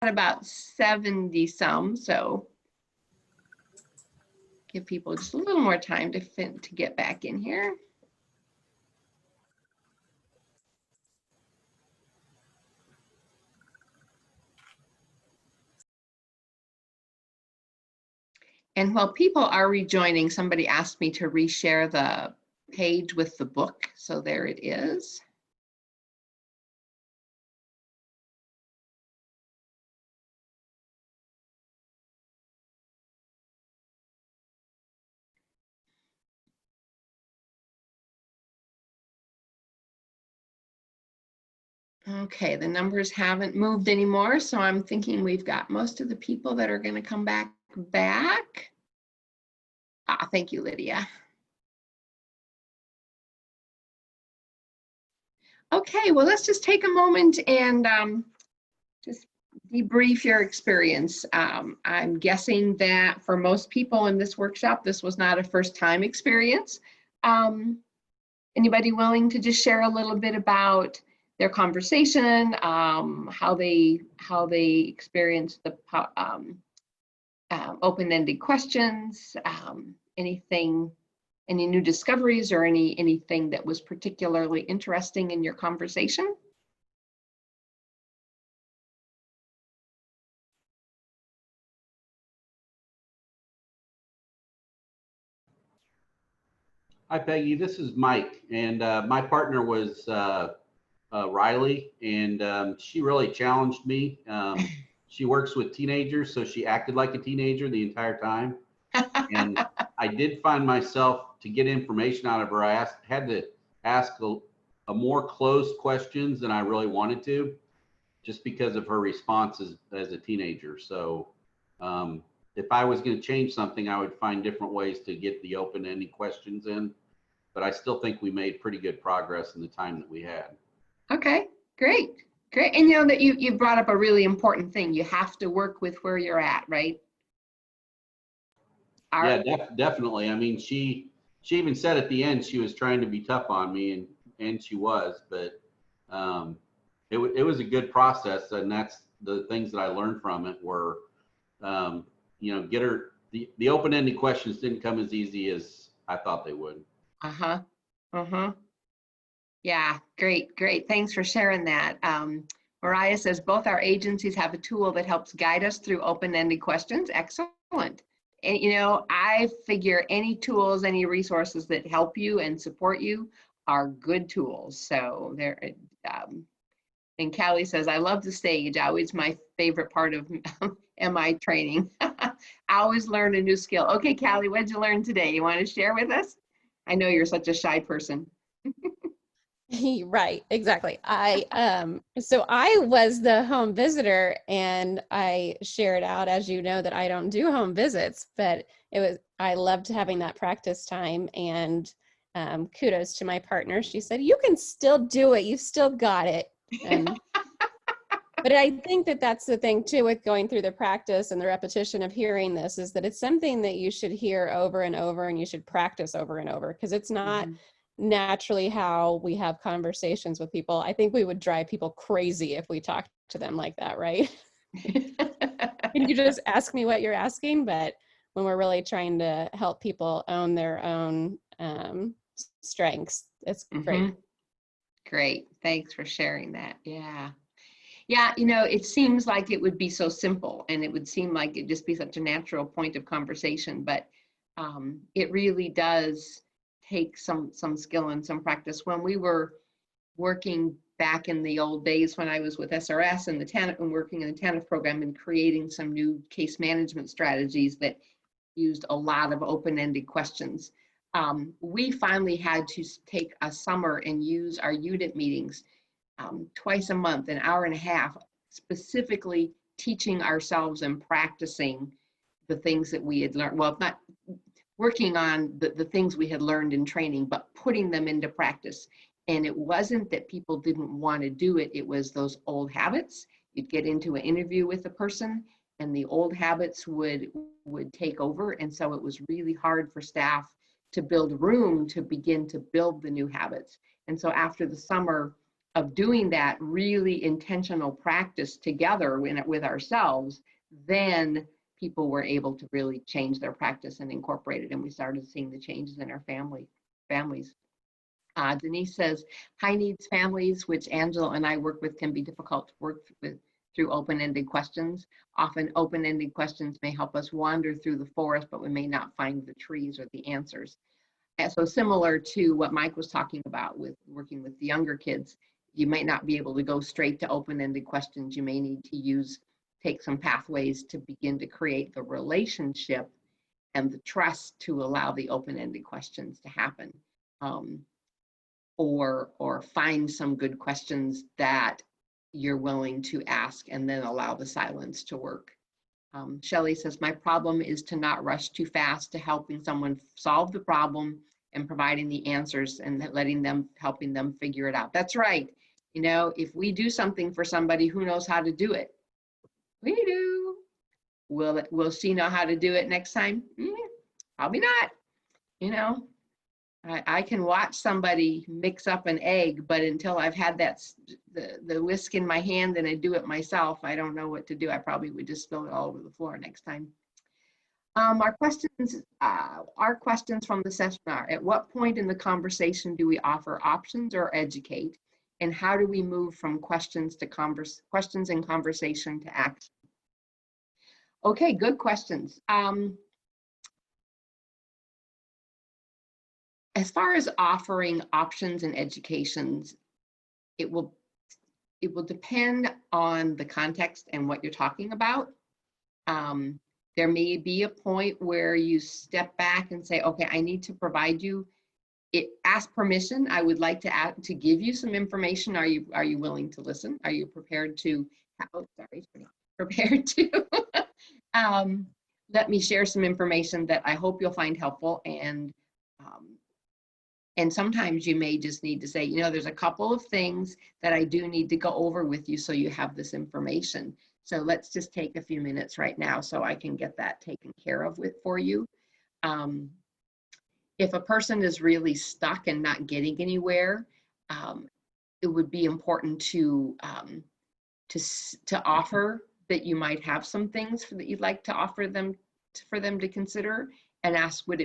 about 70 some, so give people just a little more time to get back in here. And while people are rejoining, somebody asked me to reshare the page with the book, so there it is. Okay, the numbers haven't moved anymore, so I'm thinking we've got most of the people that are going to come back. Ah, thank you, Lydia. Okay, well, let's just take a moment and just debrief your experience. I'm guessing that for most people in this workshop, this was not a first-time experience. Anybody willing to just share a little bit about their conversation, how they experienced the open-ended questions, any new discoveries or anything that was particularly interesting in your conversation? Hi, Peggy. This is Mike, and my partner was Riley, and she really challenged me. She works with teenagers, so she acted like a teenager the entire time. And I did find myself, to get information out of her, I had to ask a more closed questions than I really wanted to, just because of her responses as a teenager. So if I was going to change something, I would find different ways to get the open-ended questions in. But I still think we made pretty good progress in the time that we had. Okay, great. Great. And you know that you brought up a really important thing. You have to work with where you're at, right? Yeah, definitely. I mean, she even said at the end she was trying to be tough on me, and she was, but it was a good process, and that's the things that I learned from it were, get her, the open-ended questions didn't come as easy as I thought they would. Uh-huh. Uh-huh. Yeah, great, great. Thanks for sharing that. Mariah says both our agencies have a tool that helps guide us through open-ended questions. Excellent. And you know, I figure any tools, any resources that help you and support you are good tools. So there, and Callie says, I love the stage. Always my favorite part of MI training. I always learn a new skill. Okay, Callie, what did you learn today? You want to share with us? I know you're such a shy person. Right, exactly. So I was the home visitor, and I shared out, as you know, that I don't do home visits, but I loved having that practice time, and kudos to my partner. She said, you can still do it. You've still got it. And but I think that that's the thing too with going through the practice and the repetition of hearing this, is that it's something that you should hear over and over, and you should practice over and over, because it's not naturally how we have conversations with people. I think we would drive people crazy if we talked to them like that, right? Can you just ask me what you're asking? But when we're really trying to help people own their own strengths, it's great. Great. Thanks for sharing that. Yeah. Yeah, you know, it seems like it would be so simple, and it would seem like it'd just be such a natural point of conversation, but it really does take some skill and some practice. When we were working back in the old days when I was with SRS and the TANF and working in the TANF program and creating some new case management strategies that used a lot of open-ended questions, we finally had to take a summer and use our unit meetings twice a month, an hour and a half, specifically teaching ourselves and practicing the things that we had learned. Well, not working on the things we had learned in training, but putting them into practice. And it wasn't that people didn't want to do it. It was those old habits. You'd get into an interview with a person and the old habits would take over. And so it was really hard for staff to build room to begin to build the new habits. And so after the summer, of doing that really intentional practice together with ourselves, then people were able to really change their practice and incorporate it. And we started seeing the changes in our families. Denise says, high needs families, which Angela and I work with, can be difficult to work with through open-ended questions. Often open-ended questions may help us wander through the forest, but we may not find the trees or the answers. And so similar to what Mike was talking about with working with the younger kids, you might not be able to go straight to open-ended questions. You may need to take some pathways to begin to create the relationship and the trust to allow the open-ended questions to happen. Or find some good questions that you're willing to ask and then allow the silence to work. Shelley says, my problem is to not rush too fast to helping someone solve the problem and providing the answers and helping them figure it out. That's right. You know, if we do something for somebody who knows how to do it, we do. Will she know how to do it next time? Probably not. You know, I can watch somebody mix up an egg, but until I've had the whisk in my hand and I do it myself, I don't know what to do. I probably would just spill it all over the floor next time. Our questions from the session are, at what point in the conversation do we offer options or educate? And how do we move from questions and conversation to action? Okay, good questions. As far as offering options and educations, it will depend on the context and what you're talking about. There may be a point where you step back and say, okay, I need to provide you, ask permission. I would like to give you some information. Are you willing to listen? Are you prepared to, prepared to let me share some information that I hope you'll find helpful. And sometimes you may just need to say, you know, there's a couple of things that I do need to go over with you so you have this information. So let's just take a few minutes right now so I can get that taken care of for you. If a person is really stuck and not getting anywhere, it would be important to offer that you might have some things that you'd like to offer them for them to consider, and ask, would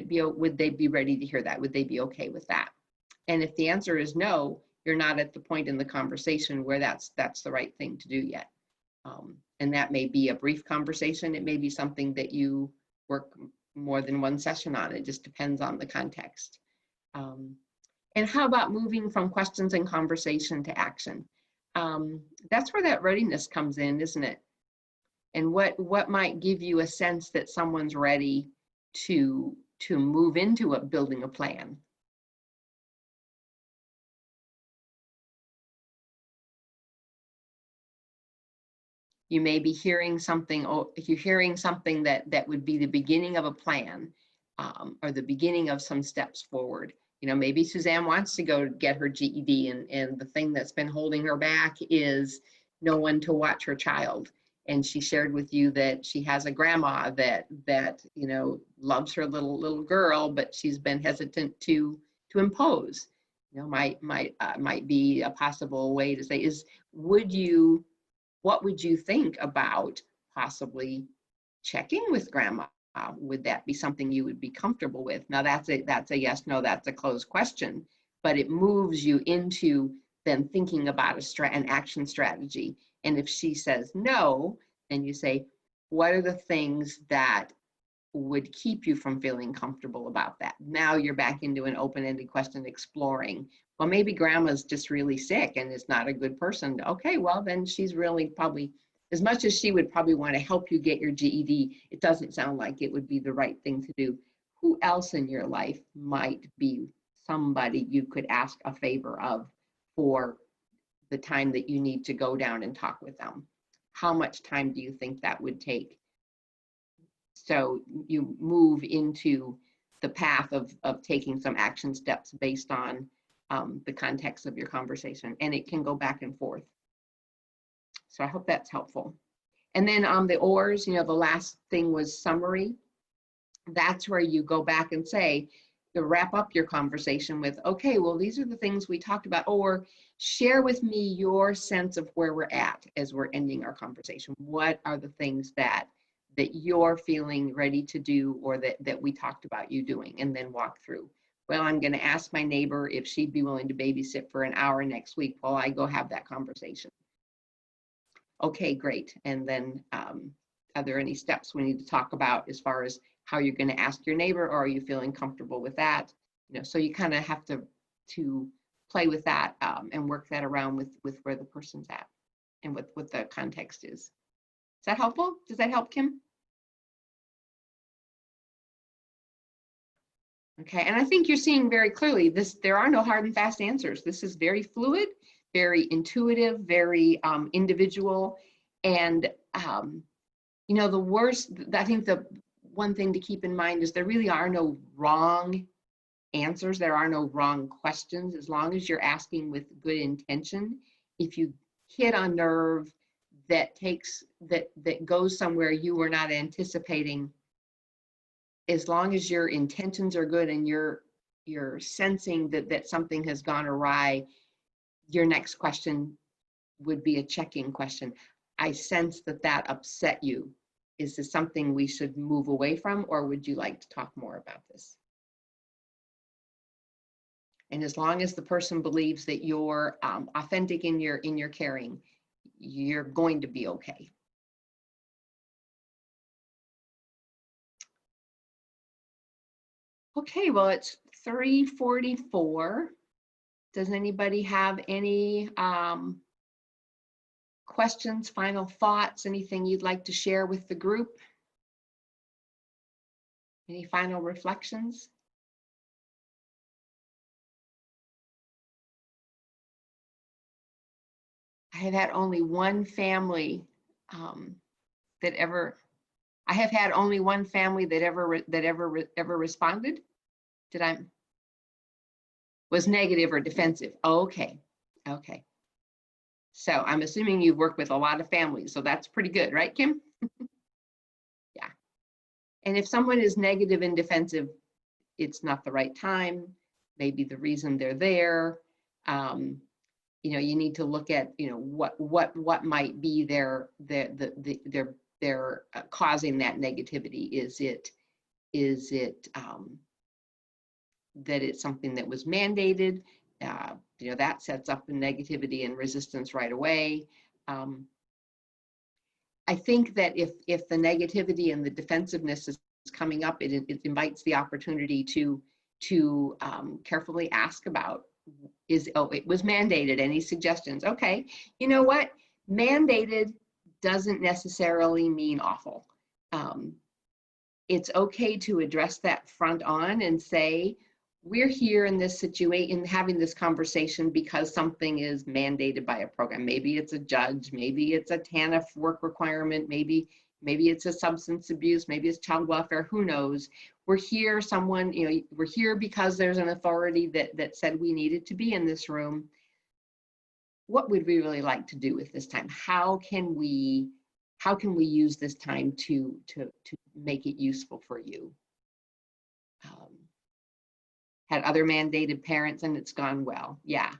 they be ready to hear that? Would they be okay with that? And if the answer is no, you're not at the point in the conversation where that's the right thing to do yet. And that may be a brief conversation. It may be something that you work more than one session on. It just depends on the context. And how about moving from questions and conversation to action? That's where that readiness comes in, isn't it? And what might give you a sense that someone's ready to move into building a plan? You may be hearing something, or if you're hearing something that would be the beginning of a plan, or the beginning of some steps forward. You know, maybe Suzanne wants to go get her GED, and the thing that's been holding her back is no one to watch her child. And she shared with you that she has a grandma that you know loves her little girl, but she's been hesitant to impose. You know, might be a possible way to say is, what would you think about possibly checking with grandma? Would that be something you would be comfortable with? Now that's a yes, no, that's a closed question, but it moves you into then thinking about an action strategy. And if she says no, then you say, what are the things that would keep you from feeling comfortable about that? Now you're back into an open-ended question, exploring. Well, maybe grandma's just really sick and is not a good person. Okay, well, then she's really probably, as much as she would probably want to help you get your GED, it doesn't sound like it would be the right thing to do. Who else in your life might be somebody you could ask a favor of for the time that you need to go down and talk with them? How much time do you think that would take? So you move into the path of taking some action steps based on the context of your conversation, and it can go back and forth. So I hope that's helpful. And then on the ORs, you know, the last thing was summary. That's where you go back and say, wrap up your conversation with, okay, well, these are the things we talked about, or share with me your sense of where we're at as we're ending our conversation. What are the things that you're feeling ready to do, or that we talked about you doing, and then walk through. Well, I'm going to ask my neighbor if she'd be willing to babysit for an hour next week while I go have that conversation. Okay, great. And then are there any steps we need to talk about as far as how you're going to ask your neighbor, or are you feeling comfortable with that? You know, so you kind of have to play with that and work that around with where the person's at and what the context is. Is that helpful? Does that help, Kim? Okay, and I think you're seeing very clearly there are no hard and fast answers. This is very fluid, very intuitive, very individual. And, you know, I think the one thing to keep in mind is there really are no wrong answers. There are no wrong questions, as long as you're asking with good intention. If you hit a nerve that goes somewhere you were not anticipating, as long as your intentions are good and you're sensing that something has gone awry, your next question would be a check-in question. I sense that upset you. Is this something we should move away from, or would you like to talk more about this? And as long as the person believes that you're authentic in your caring, you're going to be okay. Okay, well, it's 3:44. Does anybody have any questions, final thoughts, anything you'd like to share with the group? Any final reflections? I have had only one family that ever responded. Was negative or defensive. Oh, okay. So I'm assuming you've worked with a lot of families, so that's pretty good, right, Kim? Yeah. And if someone is negative and defensive, it's not the right time. Maybe the reason they're there. You know, you need to look at, you know, what might be their causing that negativity. Is it that it's something that was mandated? You know, that sets up the negativity and resistance right away. I think that if the negativity and the defensiveness is coming up, it invites the opportunity to carefully ask about, it was mandated, any suggestions? Okay, you know what? Mandated doesn't necessarily mean awful. It's okay to address that front on and say, we're here in this situation, having this conversation because something is mandated by a program. Maybe it's a judge, maybe it's a TANF work requirement, maybe it's a substance abuse, maybe it's child welfare, who knows? We're here, we're here because there's an authority that said we needed to be in this room. What would we really like to do with this time? How can we use this time to make it useful for you? Had other mandated parents and it's gone well. Yeah,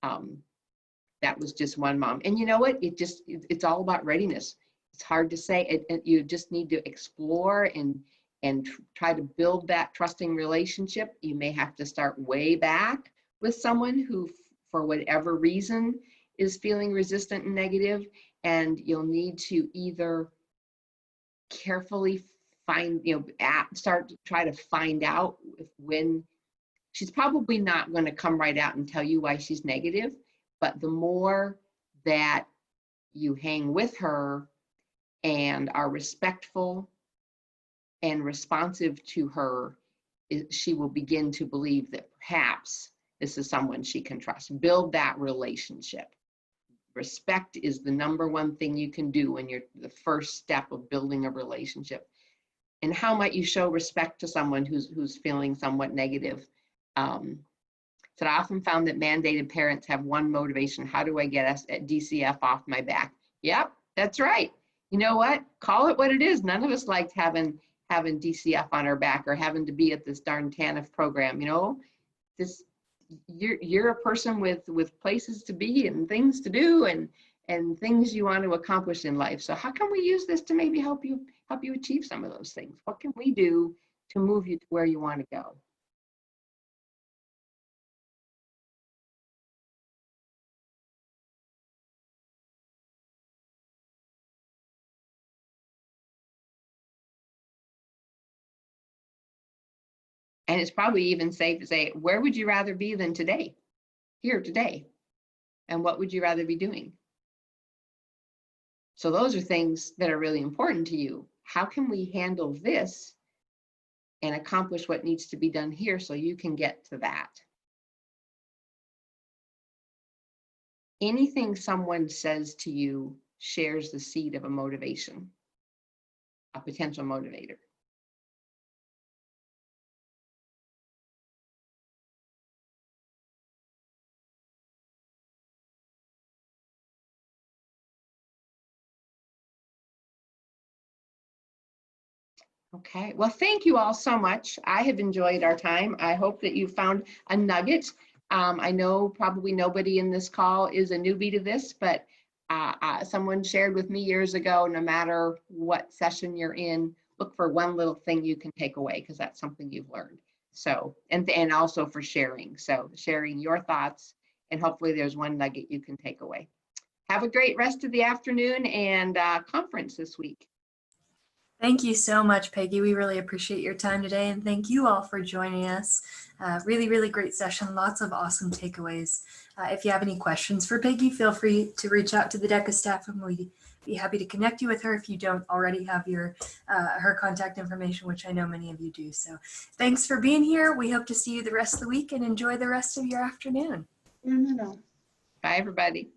that was just one mom. And you know what? It's all about readiness. It's hard to say. You just need to explore and try to build that trusting relationship. You may have to start way back with someone who, for whatever reason, is feeling resistant and negative, and you'll need to either carefully find, try to find out when. She's probably not going to come right out and tell you why she's negative, but the more that you hang with her and are respectful and responsive to her, she will begin to believe that perhaps this is someone she can trust. Build that relationship. Respect is the number one thing you can do when you're the first step of building a relationship. And how might you show respect to someone who's feeling somewhat negative? So I often found that mandated parents have one motivation: how do I get us at DCF off my back? Yep, that's right. You know what? Call it what it is. None of us liked having having DCF on our back or having to be at this darn TANF program, you know, this, you're a person with places to be and things to do and things you want to accomplish in life. So how can we use this to maybe help you achieve some of those things? What can we do to move you to where you want to go? And it's probably even safe to say, where would you rather be than today? Here today. And what would you rather be doing? So those are things that are really important to you. How can we handle this and accomplish what needs to be done here so you can get to that? Anything someone says to you shares the seed of a motivation, a potential motivator. Okay, well, thank you all so much. I have enjoyed our time. I hope that you found a nugget. I know probably nobody in this call is a newbie to this, but someone shared with me years ago, no matter what session you're in, look for one little thing you can take away because that's something you've learned. So, and also for sharing. So sharing your thoughts, and hopefully there's one nugget you can take away. Have a great rest of the afternoon and conference this week. Thank you so much, Peggy. We really appreciate your time today, and thank you all for joining us. Really, really great session. Lots of awesome takeaways. If you have any questions for Peggy, feel free to reach out to the DECA staff, and we'd be happy to connect you with her if you don't already have her contact information, which I know many of you do. So thanks for being here. We hope to see you the rest of the week, and enjoy the rest of your afternoon. Bye, everybody.